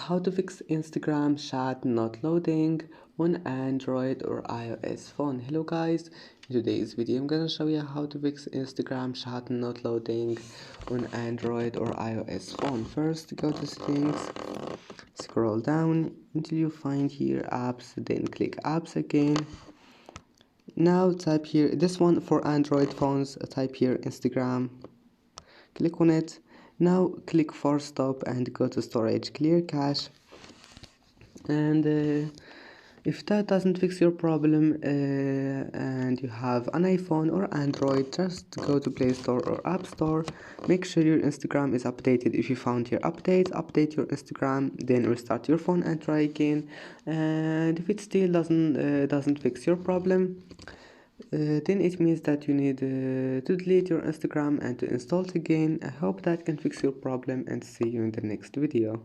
How to fix Instagram chat not loading on Android or iOS phone. Hello guys, in today's video I'm gonna show you how to fix Instagram chat not loading on Android or iOS phone. First, go to settings, scroll down until you find here apps, then click apps again. Now type here, this one for Android phones, type here Instagram, click on it. Now click force stop and go to storage, clear cache. And if that doesn't fix your problem and you have an iPhone or Android, just go to Play Store or App Store. Make sure your Instagram is updated. If you found your update your Instagram, then restart your phone and try again. And if it still doesn't fix your problem, then it means that you need to delete your Instagram and to install it again. I hope that can fix your problem, and see you in the next video.